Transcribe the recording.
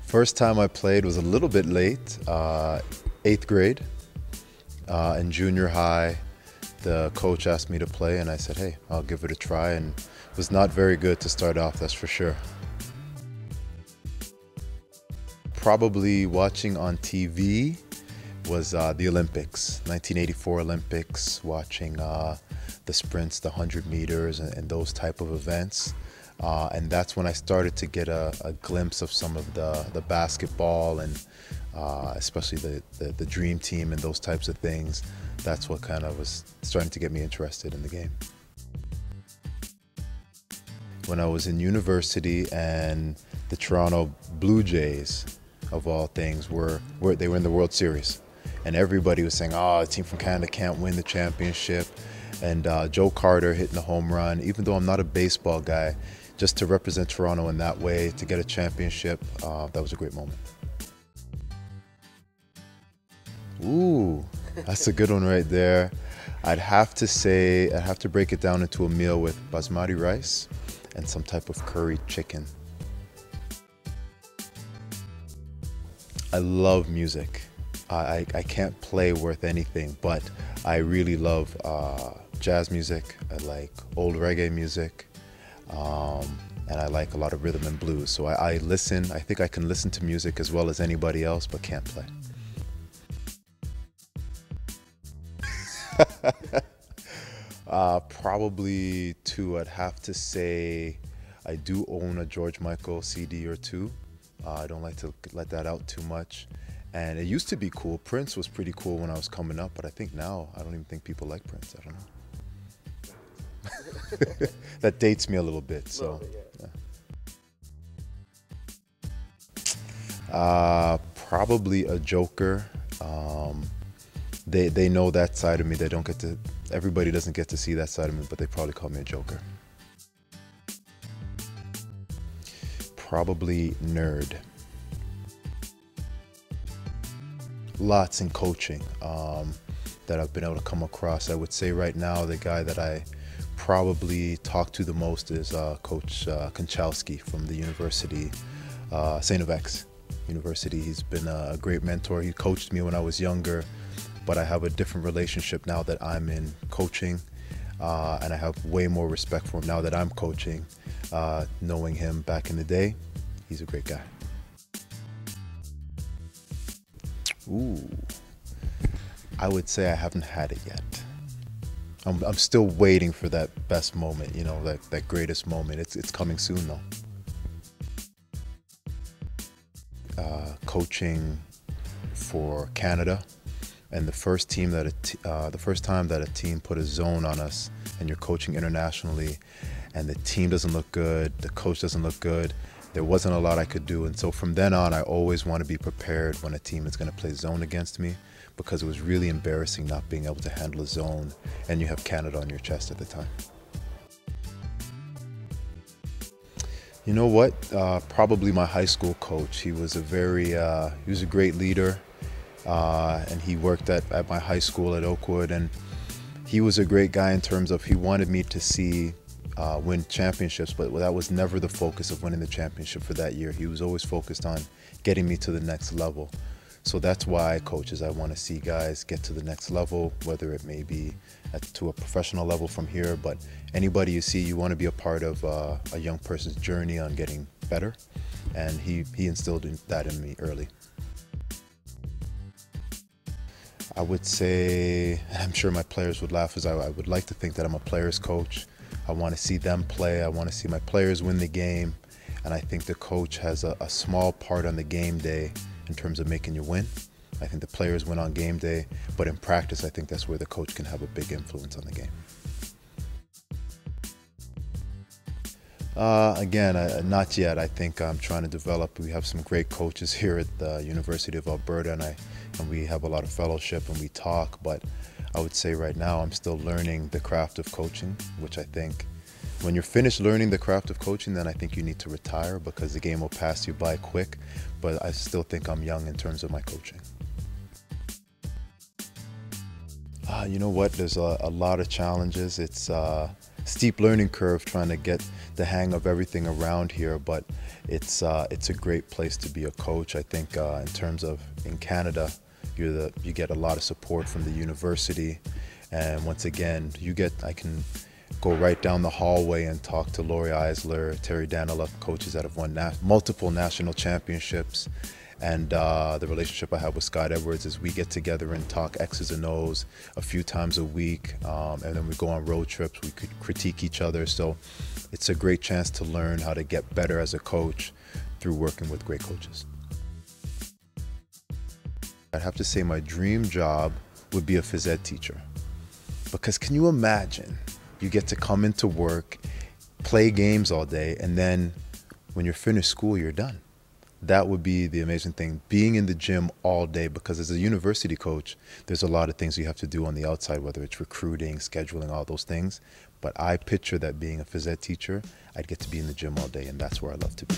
First time I played was a little bit late, 8th grade. In junior high, the coach asked me to play, and I said, hey, I'll give it a try, and it was not very good to start off, that's for sure. Probably watching on TV was the Olympics, 1984 Olympics, watching the sprints, the 100 meters, and those type of events. And that's when I started to get a glimpse of some of the basketball and especially the dream team and those types of things. That's what kind of was starting to get me interested in the game. When I was in university and the Toronto Blue Jays, of all things, they were in the World Series. And everybody was saying, oh, a team from Canada can't win the championship. And Joe Carter hitting a home run, even though I'm not a baseball guy, just to represent Toronto in that way, to get a championship, that was a great moment. Ooh, that's a good one right there. I'd have to break it down into a meal with basmati rice and some type of curry chicken. I love music. I can't play worth anything, but I really love jazz music. I like old reggae music. And I like a lot of rhythm and blues. So I listen. I think I can listen to music as well as anybody else, but can't play. Probably two. I'd have to say I do own a George Michael CD or two. I don't like to let that out too much. And it used to be cool. Prince was pretty cool when I was coming up, but I think now, I don't even think people like Prince. I don't know. That dates me a little bit, so. Yeah. Probably a joker. They know that side of me. They don't get to. Everybody doesn't get to see that side of me, but they probably call me a joker. Probably nerd. Lots in coaching that I've been able to come across. I would say right now the guy that I probably talk to the most is Coach Konchowski from the University, St. X University. He's been a great mentor. He coached me when I was younger, but I have a different relationship now that I'm in coaching, and I have way more respect for him now that I'm coaching. Knowing him back in the day, he's a great guy. Ooh, I would say I haven't had it yet. I'm still waiting for that best moment, you know, that greatest moment. It's coming soon though. Coaching for Canada, and the first time that a team put a zone on us, and you're coaching internationally, and the team doesn't look good, the coach doesn't look good. There wasn't a lot I could do, and so from then on, I always want to be prepared when a team is going to play zone against me, because it was really embarrassing not being able to handle a zone, and you have Canada on your chest at the time. You know what? Probably my high school coach. He was a great leader, and he worked at my high school at Oakwood, and he was a great guy in terms of he wanted me to see win championships, but that was never the focus of winning the championship for that year. He was always focused on getting me to the next level. So that's why I coach, is I want to see guys get to the next level, whether it may be to a professional level from here, but anybody you see, you want to be a part of a young person's journey on getting better, and he instilled that in me early. I would say, and I'm sure my players would laugh, as I would like to think that I'm a player's coach. I want to see them play. I want to see my players win the game. And I think the coach has a small part on the game day in terms of making you win. I think the players win on game day, but in practice, I think that's where the coach can have a big influence on the game. Again, not yet. I think I'm trying to develop. We have some great coaches here at the University of Alberta, and we have a lot of fellowship and we talk, but I would say right now I'm still learning the craft of coaching, which I think when you're finished learning the craft of coaching, then I think you need to retire, because the game will pass you by quick, but I still think I'm young in terms of my coaching. You know what, there's a lot of challenges. It's steep learning curve trying to get the hang of everything around here, but it's a great place to be a coach. I think in terms of in Canada, you get a lot of support from the university, and once again, I can go right down the hallway and talk to Lori Eisler, Terry Danila, coaches that have won multiple national championships. And the relationship I have with Scott Edwards is we get together and talk X's and O's a few times a week, and then we go on road trips. We could critique each other. So it's a great chance to learn how to get better as a coach through working with great coaches. I'd have to say my dream job would be a phys ed teacher. Because can you imagine, you get to come into work, play games all day, and then when you're finished school, you're done. That would be the amazing thing, being in the gym all day, because as a university coach, there's a lot of things you have to do on the outside, whether it's recruiting, scheduling, all those things. But I picture that being a phys ed teacher, I'd get to be in the gym all day, and that's where I love to be.